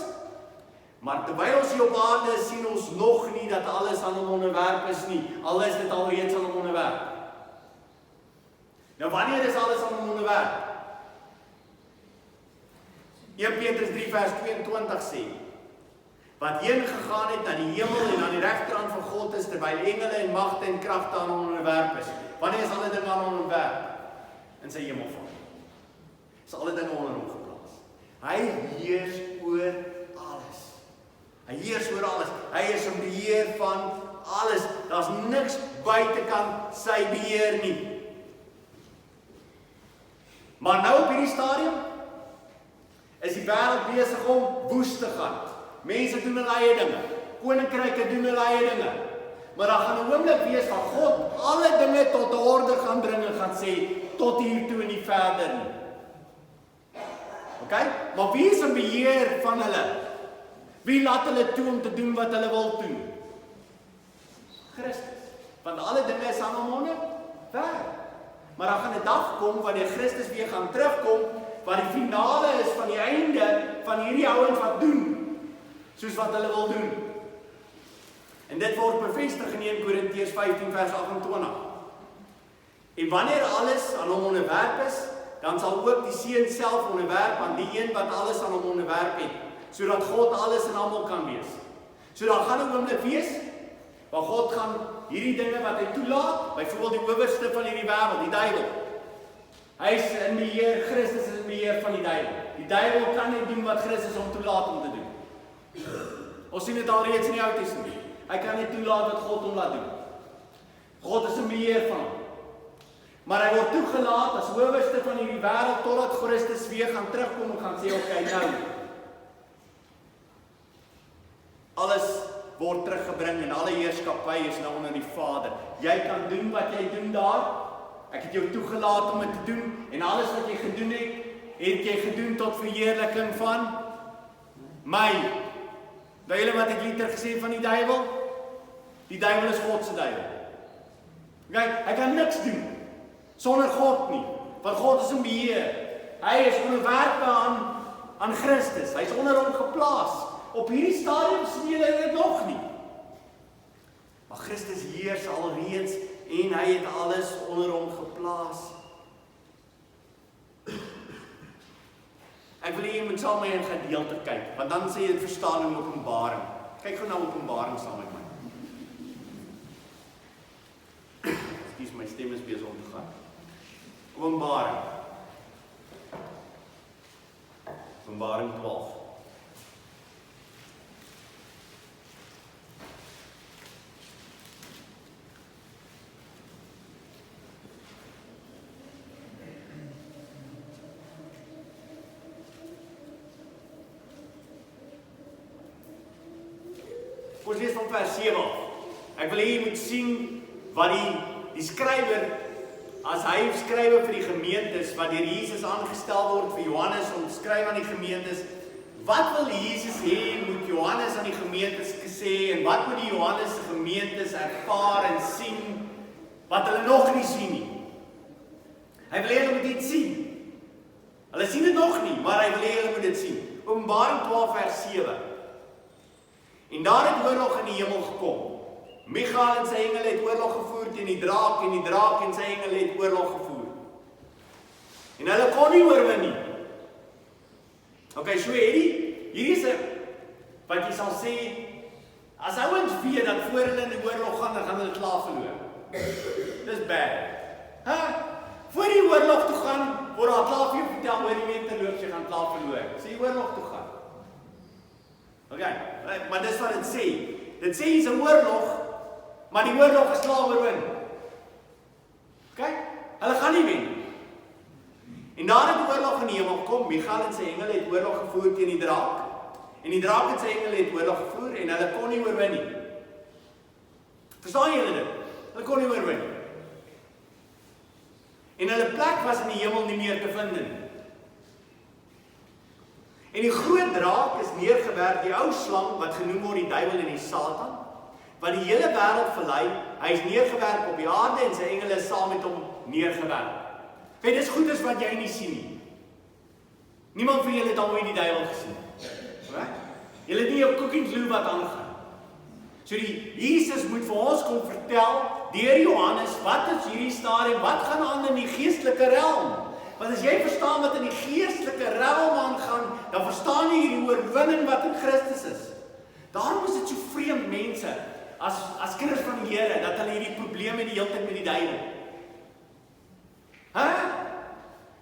maar terwyl ons hier op aarde is, sien ons nog nie dat alles aan hom onderwerp is nie, al is dit al reeds aan hom onderwerp. Nou wanneer is alles aan hom onderwerp? 1 Petrus 3 vers 22 sê, wat heen gegaan het na die hemel en aan die regterhand van God is, terwyl engele en magte en kragte aan hom onderwerp is. Wanneer is alle dinge aan hom onderwerp? In sy hemelvaart. Is alle dinge onder hom geplaas. Hy heers oor alles. Hy heers oor alles. Hy is in beheer van alles. Daar's niks buitekant sy beheer nie. Maar nou op hierdie stadium is die wêreld besig om woes te gaan. Mense doen hulle eie dinge. Koninkryke doen hulle eie dinge. Maar daar gaan 'n oomblik wees van God alle dinge tot 'n orde gaan bring en gaan sê tot hier toe en nie verder nie. Okay? Maar wie is in beheer van hulle? Wie laat hulle toe om te doen wat hulle wil doen? Christus. Want alle dinge is aan hom onderwerp. Maar daar gaan 'n dag kom wanneer Christus weer gaan terugkom, wat die finale is van die einde van hierdie ouens wat doen soos wat hulle wil doen. En dit word bevestig in 1 Korintiërs 15 vers 28. En wanneer alles aan hom onderwerp is, dan sal ook die Seun self onderwerp aan die een wat alles aan hom onderwerp het, sodat God alles in almal kan wees. So daar gaan 'n oomblik wees waar God gaan hierdie dinge wat hy toelaat, byvoorbeeld die owerste van hierdie wêreld, die duiwel. Hy is in beheer, Christus is in beheer van die duiwel. Die duiwel kan nie doen wat Christus hom toelaat om te doen. Ons sien dit al reeds in die Ou Testament. Hy kan nie toelaat wat God hom laat doen. God is in beheer van hom. Maar hy word toegelaat as owerste van hierdie wêreld totdat Christus weer gaan terugkom en gaan sê, okay, nou. Alles word teruggebring en alle heerskappy is nou onder die Vader. Jy kan doen wat jy doen daar. Ek het jou toegelaat om dit te doen en alles wat jy gedoen het jy gedoen tot verheerliking van my. Nou julle wat ek liter gesê van die duiwel? Die duiwel is God se duiwel. Okay, hy kan niks doen sonder God nie, want God is in beheer. Hy is onderwerp aan Christus. Hy is onder hom geplaas. Op hierdie stadium sien julle dit nog nie. Maar Christus heers alreeds en hy het alles onder hom geplaas. Ek wil hê jy moet saam met my in gedeelte kyk, want dan sê jy dit verstaan in Openbaring. Kyk gou na Openbaring saam met my. Ekskuus, my stem is besig om te gaan. Openbaring. Openbaring 12. Ons lees van vers 7 af. Ek wil hê jy moet sien wat die skrywer, as hy skrywe vir die gemeentes, wat deur Jesus aangestel word vir Johannes om te skryf aan die gemeentes, wat wil Jesus hê moet Johannes aan die gemeentes gesê, en wat moet die Johannes se gemeentes ervaar en sien, wat hulle nog nie sien nie. Hy wil hê hulle moet dit sien. Hulle sien dit nog nie, maar hy wil hê hulle moet dit sien. Openbaring 12 vers 7. En daar het oorlog in die hemel gekom. Michael en sy engele het oorlog gevoer teen die draak en die draak en sy engele het oorlog gevoer. En hulle kon nie oorwin nie. Okay, so hierdie is wat jy sal sê, as ouens weet dat voor hulle in die oorlog gaan, dan gaan hulle klaar verloor. Dis bad. Voor die oorlog toe gaan, word daar klaar vir jou vertel, hoor jy weet terloops, jy gaan klaar verloor. Sê die oorlog toe gaan. Okay, maar dis wat dit sê. Dit sê is 'n oorlog, maar die oorlog is klaar oorwin. Okay? Hulle gaan nie wen. En daar het oorlog in die hemel gekom. Michael en sy engele het oorlog gevoer teen die draak. En die draak en sy engele het oorlog gevoer en hulle kon nie oorwin nie. Verstaan julle dit? Hulle kon nie oorwin nie. En hulle plek was in die hemel nie meer te vind nie. En die groot draak is neergewerp, die ou slang wat genoem word die duiwel en die Satan, wat die hele wêreld verlei, hy is neergewerp op die aarde en sy engele is saam met hom neergewerp. Weet, dis goed is wat jy nie sien nie. Niemand van julle het al ooit die duiwel gesien. Right? Julle het nie 'n cooking clue wat aangaan. So die Jesus moet vir ons kom vertel deur Johannes, wat is hierdie stadium, wat gaan aan in die geestelike realm? Want as jy verstaan wat in die geestelike realm aangaan, dan verstaan jy hierdie oorwinning wat in Christus is. Daarom is dit so vreemd mense, as kinders van die Here, dat hulle hierdie probleme die hele tyd met die duiwel.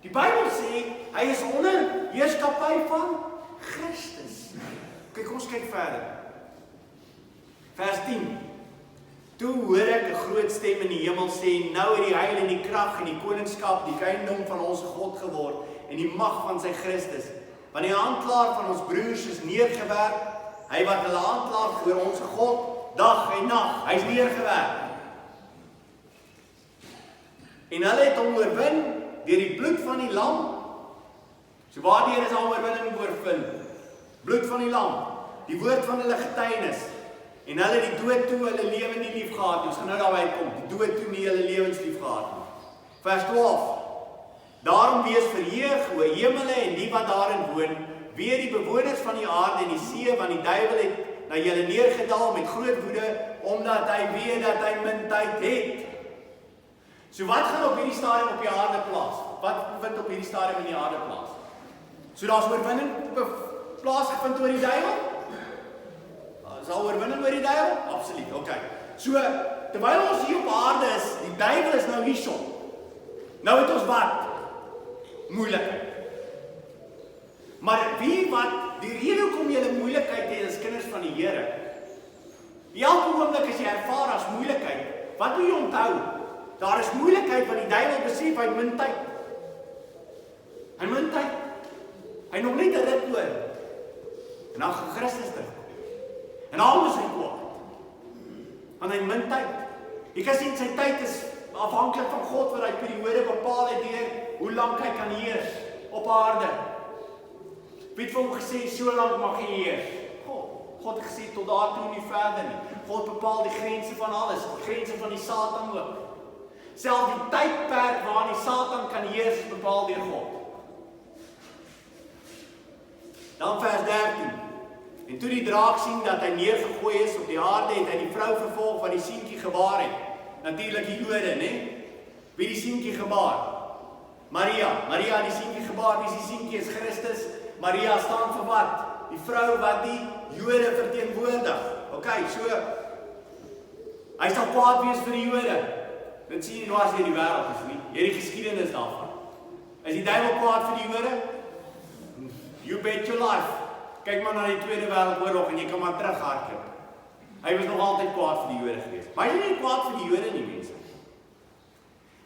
Die Bybel sê, hy is onder heerskappy van Christus. Kyk, ons kyk verder. Vers 10. Toe hoor ek 'n groot stem in die hemel sê, nou het die heil en die krag en die koningskap, die kingdom van ons God geword en die mag van sy Christus. Want die aanklaer van ons broers is neergewerp, hy wat hulle aanklaar voor ons God, dag en nag, hy is neergewerp. En hulle het hom oorwin deur die bloed van die lam. So waardeur is al oorwinning oorwin? Bloed van die lam, die woord van hulle getuienis. En hulle die dood toe hulle lewe nie lief gehad nie. Ons gaan nou daarby kom. Die dood toe nie hulle lewens lief gehad nie. Vers 12. Daarom wees verheug, o hemele en die wat daarin woon, weer die bewoners van die aarde en die see, want die duiwel het na julle neergedaal met groot woede, omdat hy weet dat hy min tyd het. So wat gaan op hierdie stadium op die aarde plaas? Wat vind op hierdie stadium in die aarde plaas? So daar's oorwinning plaasgevind oor die duiwel? Is daar oorwinning oor die duiwel? Absoluut, okay. So, terwyl ons hier op aarde is, die duiwel is nou hierson. Nou het ons wat? Moeilikheid. Maar wie wat, die rede hoekom jy moeilikheid het as kinders van die Here, elke oomblik as jy ervaar as moeilikheid, wat moet jy onthou? Daar is moeilikheid want die duiwel besef hy min tyd. Hy min tyd. Hy nog net 'n rit oor. En dan gaan Christus terug. En almal is hy kwaad. Want hy min tyd. Jy kan sien sy tyd is afhanklik van God wat hy periode bepaal het deur hoe lank hy kan heers op aarde. Wie het vir hom gesê so lank mag hy heers? God het gesê tot daartoe nie verder nie. God bepaal die grense van alles, die grense van die Satan ook. Selfs die tydperk waarin die Satan kan heers is bepaal deur God. Dan vers 13. En toe die draak sien dat hy neergegooi is op die aarde, het hy die vrou vervolg wat die seentjie gebaar het. Natuurlik die Jode, né? Wie die seentjie gebaar? Maria het die seentjie gebaar. Wie is die seentjie? Is Christus. Maria staan vir wat? Die vrou wat die Jode verteenwoordig. Okay, so hy sal kwaad wees vir die Jode. Dit sien jy nou as jy die wêreld is nie. Jy het die geskiedenis daarvan. Is die duiwel kwaad vir die Jode? You bet your life. Kyk maar na die Tweede Wêreldoorlog en jy kan maar terughardloop. Hy was nog altyd kwaad vir die Jode geweest. Maar hy is nie kwaad vir die Jode nie, mense.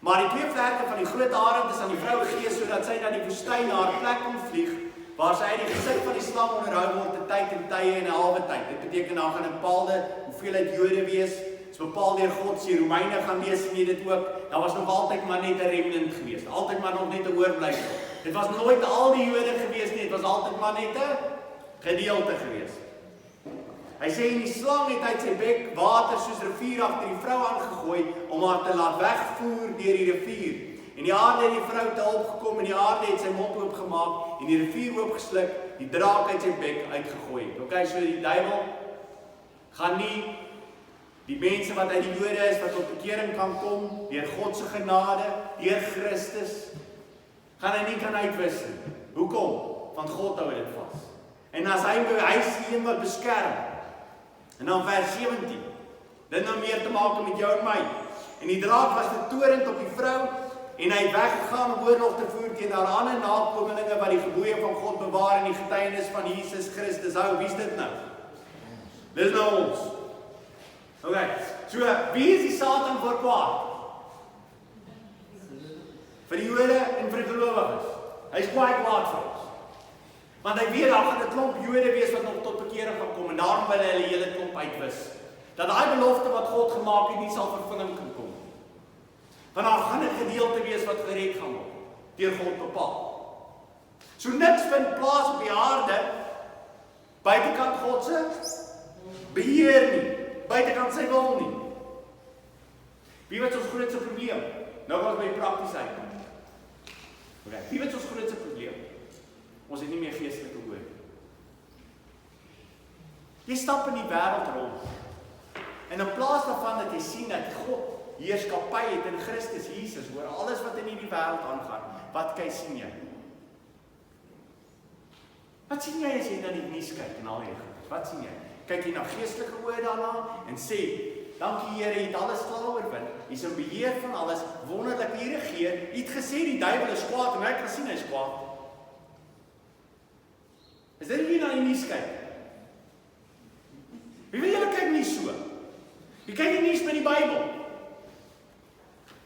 Maar die twee vlerke van die groot arend is aan die vrou gegee sodat sy na die woestyn na haar plek kon vlieg, waar sy uit die gesig van die slang onderhou word te tyd en tye en 'n halwe tyd. Dit beteken daar gaan 'n bepaalde hoeveelheid Jode wees. Dit is bepaal deur God. Die Romeine gaan lees en dit ook. Daar was nog altyd maar net 'n remnant geweest. Altyd maar nog net 'n oorblyfsel. Dit was nooit al die Jode geweest nie. Dit was altyd maar net 'n gedeelte geweest. Hy sê en die slang het uit sy bek water soos rivier agter die vrou aangegooi om haar te laat wegvoer deur die rivier. En die aarde het die vrou te hulp gekom en die aarde het sy mond oopgemaak en die rivier oopgesluk, die draak uit sy bek uitgegooi het. Okay, so die duiwel gaan nie die mense wat uit die Jode is wat tot bekering kan kom deur God se genade, deur Christus, gaan hy nie kan uitwis nie. Hoekom? Want God hou dit vas. En as hy is een wat beskerm. En dan vers 17. Dit nou meer te maak met jou en my. En die draak was vertorend op die vrou en hy het weggegaan om oorlog te voer teen haar ander nakomelinge wat die gebooie van God bewaar en die getuienis van Jesus Christus hou. Wie is dit nou? Dit is nou ons. Okay. So, wie is die Satan voor kwaad? Vir die Jode en vir die gelowiges. Hy is kwaad vir ons. Want hy weet, daar gaan 'n klomp Jode wees wat nog tot bekering gaan kom, en daarom wil hy hulle hele klomp uitwis. Dat daai belofte wat God gemaak het, nie sal vervulling kan kom. Want daar gaan 'n gedeelte wees wat gered gaan word, deur God bepaal. So niks vind plaas op die aarde, buitekant God se beheer nie, buitekant sy wil nie. Wie wat is ons grootste probleem? Nou gaan ons by die prakties uit. Okay. Wie wat is ons grootste probleem? Ons het nie meer geestelike oë. Jy stap in die wêreld rond. En in plaas daarvan dat jy sien dat God heerskappy het in Christus Jesus oor alles wat in hierdie wêreld aangaan, wat sien jy? Wat sien jy as jy na die nuus kyk en al hierdie goed? Wat sien jy? Kyk jy na geestelike oë daarna en sê, dankie Here, jy het alles klaar oorwin. Jy is in beheer van alles, wonderlik hier regeer. Jy het gesê die duiwel is kwaad en ek kan sien hy is kwaad. Is dit nie na die nuus kyk? Wie wil julle kyk nie so? Jy kyk die nuus met die Bybel.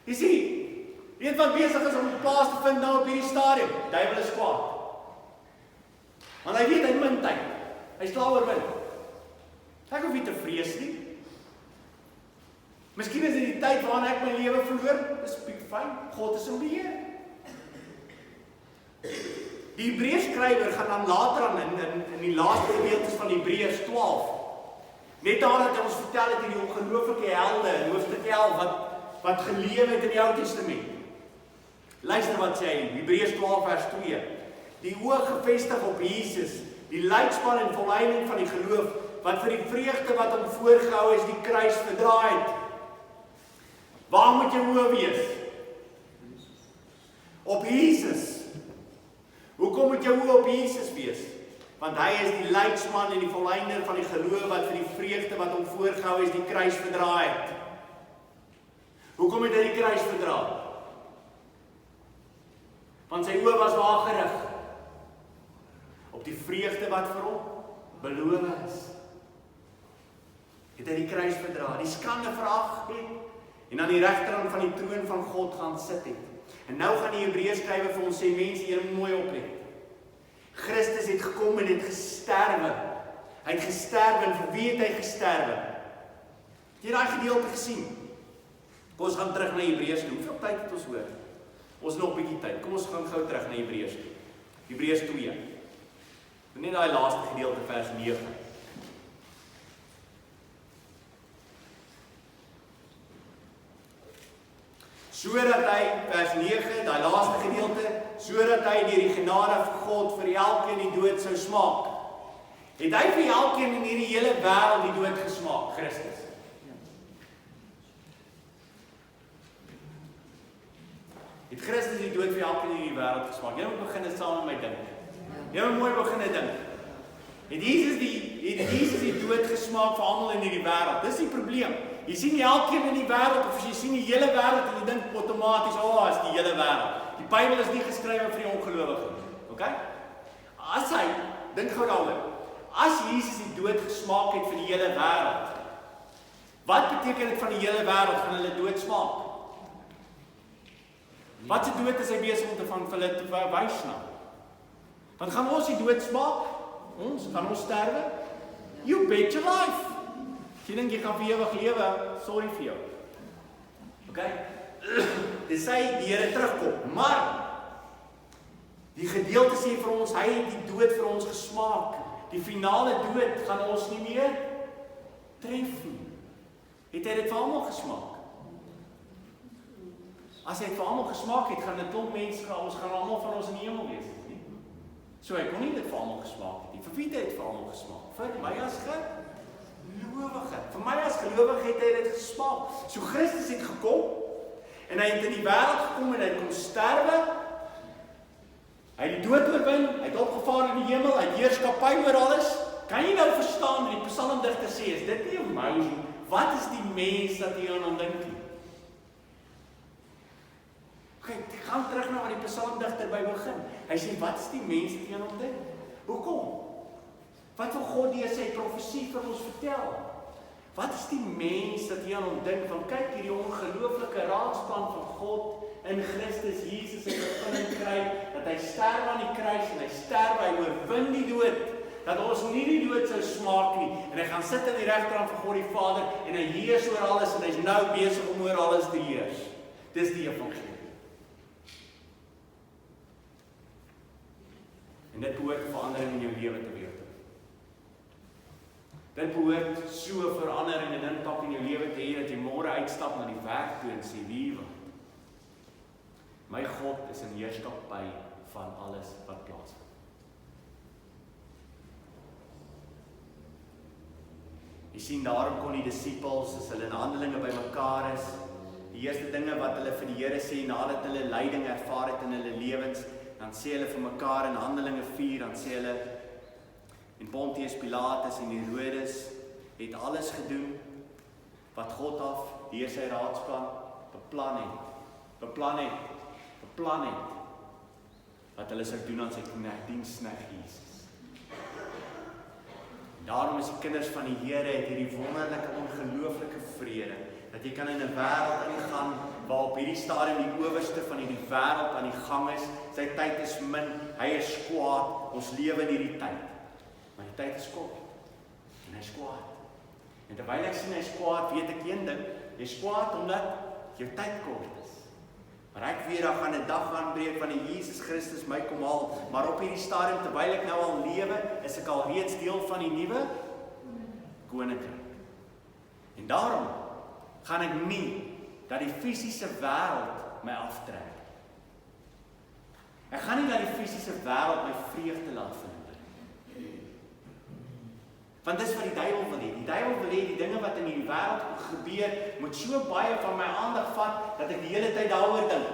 Jy sien, weet wat besig is om plaas te vind nou op hierdie stadium. Die duiwel is kwaad. Want hy weet hy min tyd. Hy is klaar oorwin. Ek hoef nie te vrees nie. Miskien is dit die tyd waarin ek my lewe verloor. Dis fyn. God is in beheer. Die Hebreërskrywer gaan dan later aan in die laaste gedeeltes van Hebreërs 12. Net nadat hy ons vertel het hierdie ongelooflike helde in hoofstuk 11 wat geleef het in die Ou Testament. Luister wat sê hy, Hebreërs 12 vers 2. Die oog gefestig op Jesus, die leidsman en volleinding van die geloof, wat vir die vreugde wat hom voorgehou is, die kruis verdraai het. Waar moet jou oë wees? Op Jesus. Hoekom moet jou oë op Jesus wees? Want hy is die leidsman en die volleinder van die geloof wat vir die vreugde wat hom voorgehou is, die kruis verdraai het. Hoekom het hy die kruis verdraai? Want sy oë was waar gerig? Op die vreugde wat vir hom beloof is. Het hy die kruis verdraai, die skande verag het, en aan die regterkant van die troon van God gaan sit het. En nou gaan die Hebreërskrywer vir ons sê, mense, julle moet mooi oplet. Christus het gekom en het gesterwe. Hy het gesterwe, en vir wie het hy gesterwe? Het jy daai gedeelte gesien? Kom ons gaan terug na Hebreërs toe. Hoeveel tyd het ons hoor? Ons het nog 'n bietjie tyd. Kom ons gaan gou terug na Hebreërs toe. Hebreërs 2. Net daai laaste gedeelte vers 9. Sodat hy, vers 9, daai laaste gedeelte, sodat hy deur die genade van God vir elkeen die dood sou smaak. Het hy vir elkeen in hierdie hele wêreld die dood gesmaak, Christus? Het Christus die dood vir elkeen in hierdie wêreld gesmaak? Jy moet begin dit saam met my dink. Jy moet mooi begin dink. Het Jesus die dood gesmaak vir almal in hierdie wêreld? Dis die probleem. Jy sien nie elkeen in die wêreld, of jy sien die hele wêreld en jy dink outomaties, is die hele wêreld. Die Bybel is nie geskrywe vir die ongelowige nie. Okay? As hy, dink gou daaroor, as Jesus die dood gesmaak het vir die hele wêreld, wat beteken dit van die hele wêreld gaan hulle dood smaak? Wat se dood is hy besig om te van hulle te wys na? Want gaan ons die dood smaak? Gaan ons sterwe? You bet your life. As jy dink jy gaan vir ewig lewe, sorry vir jou. Okay? Dis sê die Here terugkom, maar die gedeelte sê vir ons, hy het die dood vir ons gesmaak. Die finale dood gaan ons nie meer tref nie. Het hy dit vir almal gesmaak? As hy dit vir almal gesmaak het, gaan 'n klomp mense, ons gaan almal van ons in die hemel wees. Nie? So hy kon nie dit vir almal gesmaak het nie. Vir wie het hy dit vir almal gesmaak? Vir my as gelowige. Vir my as gelowige het hy dit gesmaak. So Christus het gekom, en hy het in die wêreld gekom en hy kon sterwe. Hy het die dood oorwin, hy het opgevaar in die hemel, hy het heerskappy oor alles. Kan jy nou verstaan, die psalmdigter sê, is dit nie amazing? Wat is die mens dat jy aan hom dink nie? Ek gaan terug na waar die psalmdigter by begin. Hy sê, wat is die mens dat jy aan hom dink? Hoekom? Wat wil God deur sy profesie vir ons vertel? Wat is die mens dat jy aan hom dink, van kyk hierdie ongelooflike raadsplan van God in Christus Jesus 'n vervulling kry, dat hy sterf aan die kruis en hy sterf, hy oorwin die dood, dat ons nie die dood sou smaak nie, en hy gaan sit in die regterhand van God die Vader, en hy heers oor alles, en hy's nou besig om oor alles te heers. Dis die evangelie. En dit behoort verandering in jou lewe te wees. Dit behoort so verandering en impak in jou lewe te hê, dat jy môre uitstap na die werk toe en sê, wie wat? My God is in heerskappy van alles wat plaasvind. Jy sien, daarom kon die disippels, as hulle in Handelinge bymekaar is, die eerste dinge wat hulle vir die Here sê, nadat hulle lyding ervaar het in hulle lewens, dan sê hulle vir mekaar in Handelinge 4, dan sê hulle, en Pontius Pilatus en Herodes het alles gedoen, wat God af, deur sy raadsplan, beplan het, wat hulle sou doen aan sy diensknegt Jesus. Daarom is die kinders van die Here, het hierdie wonderlike, ongelooflike vrede, dat jy kan in 'n wêreld ingaan, waar op hierdie stadium die owerste van hierdie wêreld aan die gang is, sy tyd is min, hy is kwaad, ons lewe in hierdie tyd. Maar die tyd is kort, en hy is kwaad. En terwyl ek sien hy is kwaad, weet ek een ding, hy is kwaad omdat jou tyd kort is. Maar ek weet, daar gaan 'n dag aanbreek van die Jesus Christus my kom haal, maar op hierdie stadium, terwyl ek nou al lewe, is ek al reeds deel van die nuwe koninkryk. En daarom gaan ek nie dat die fisiese wêreld my aftrek. Ek gaan nie dat die fisiese wêreld my vreugde laat verloor. Want dis wat die duiwel wil hê. Die duiwel wil hê die dinge wat in die wêreld gebeur, moet so baie van my aandag vat, dat ek die hele tyd daaroor dink.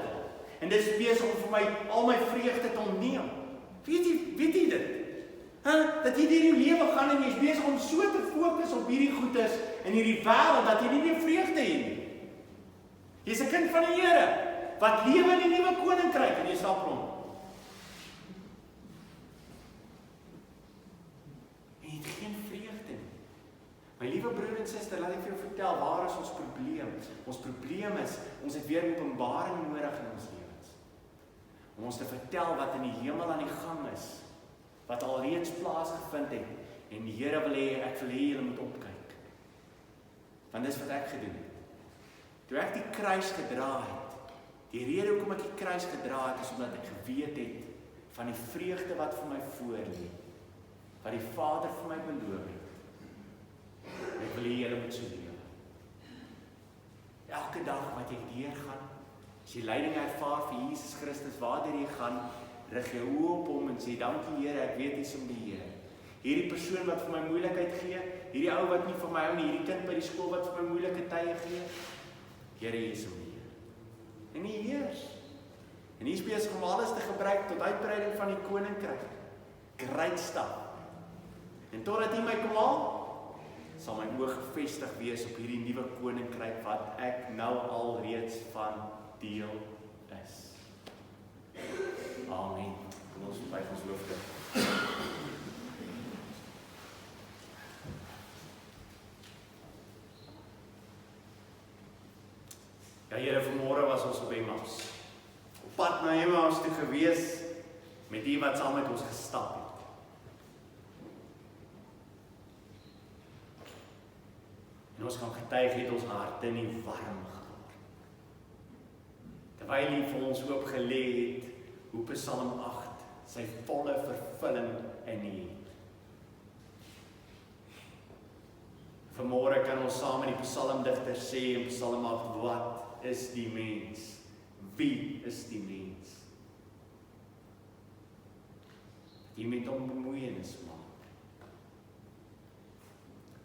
En dis besig om vir my al my vreugde te ontneem. Weet jy dit? Dat jy deur jou lewe gaan en jy is besig om so te fokus op hierdie goedes in hierdie wêreld, dat jy nie meer vreugde het nie. Jy's 'n kind van die Here, wat lewe in die nuwe koninkryk, en jy stap rond. En jy het geen vreugde nie. My liewe broer en suster, laat ek vir jou vertel, waar is ons probleem? Ons probleem is, ons het weer openbaring nodig in ons lewens. Om ons te vertel wat in die hemel aan die gang is, wat alreeds plaasgevind het, en die Here wil hê, ek wil hê julle moet opkyk. Want dis wat ek gedoen het. Toe ek die kruis gedra het, die rede hoekom ek die kruis gedra het, is omdat ek geweet het van die vreugde wat vir my voorlê, wat die Vader vir my beloof het. Ek wil hê julle moet so lewe. Elke dag wat jy deurgaan, as jy lyding ervaar vir Jesus Christus, waardeur jy gaan, rig jou oë op hom en sê, dankie Here, ek weet dis om die Here. Hierdie persoon wat vir my moeilikheid gee, hierdie ou wat nie vir my hou nie, hierdie kind by die skool wat vir my moeilike tye gee, Here, jy is om die Here. En hy heers. En hy is besig om alles te gebruik tot uitbreiding van die koninkryk. Great stuff. En totdat hy my kom haal, sal my oog gefestig wees op hierdie nuwe koninkryk wat ek nou alreeds van deel is. Amen. Kom ons buig ons hoofde. Ja, Here, vanmôre was ons op Emmaus. Op pad na Emmaus toe gewees met die wat saam met ons gestap het. En ons kan getuig het ons harte nie warm geword. Terwyl hy vir ons hoop gelê het, hoe Psalm 8 sy volle vervulling in het. Vanmôre kan ons saam met die psalmdigter sê in Psalm 8, wat is die mens? Wie is die mens? Die met hom bemoeienis maak.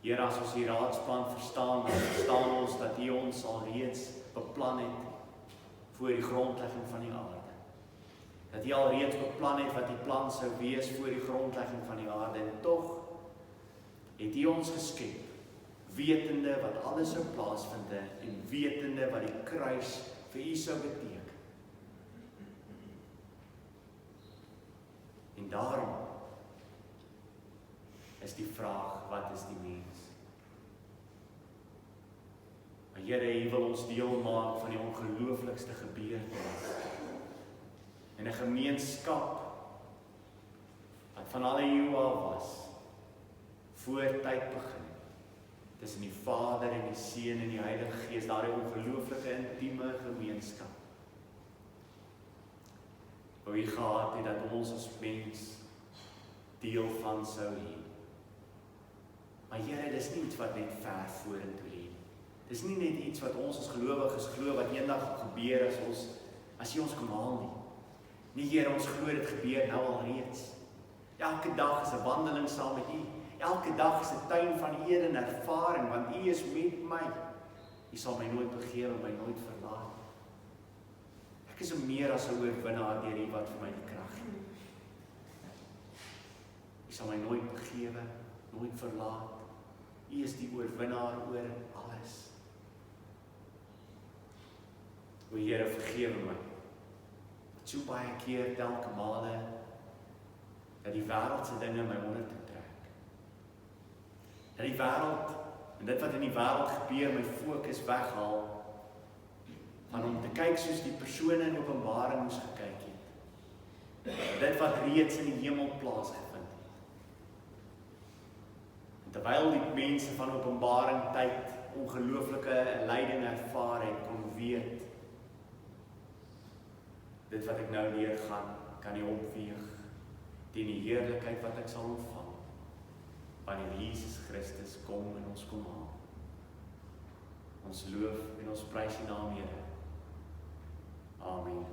Here, as ons die raadsplan verstaan, dan verstaan ons dat hy ons al reeds beplan het voor die grondlegging van die aarde. Dat hy al reeds beplan het wat die plan sou wees voor die grondlegging van die aarde. En tog het hy ons geskep, wetende wat alles sou plaasvind en wetende wat die kruis vir u sou beteken. En daarom is die vraag, wat is die mens? Maar Here, U wil ons deel maak van die ongelooflikste gebeurtenis. En 'n gemeenskap wat van alle eeue af was, voor tyd begin. Tussen die Vader en die Seun en die Heilige Gees, daardie ongelooflike intieme gemeenskap. Waar U gehad het dat ons as mens deel van sou hê. Maar Here, dis nie iets wat net ver vorentoe lê. Dis nie net iets wat ons as gelowiges glo wat eendag gaan gebeur as U ons kom haal nie. Nee Here, ons glo dit gebeur nou al reeds. Elke dag is 'n wandeling saam met U. Elke dag is 'n tuin van Ede en ervaring, want U is met my. U sal my nooit begewe, my nooit verlaat. Ek is meer as 'n oorwinnaar deur U wat vir my die krag gee. U sal my nooit begewe, nooit verlaat. U is die oorwinnaar oor alles. O Here, vergewe my. So baie keer, telke male, dat die wêreldse dinge my onder te trek. Dat die wêreld, en dit wat in die wêreld gebeur, my fokus weghaal, van om te kyk soos die persone in Openbaring moes gekyk het. Dit wat reeds in die hemel plaasgevind het. En terwyl die mense van Openbaring tyd ongelooflike lyding ervaar het, kon weet, dit wat ek nou deurgaan, kan nie opweeg teen die heerlikheid wat ek sal ontvang, wanneer Jesus Christus kom en ons kom haal. Ons loof en ons prys U naam, Here. Amen.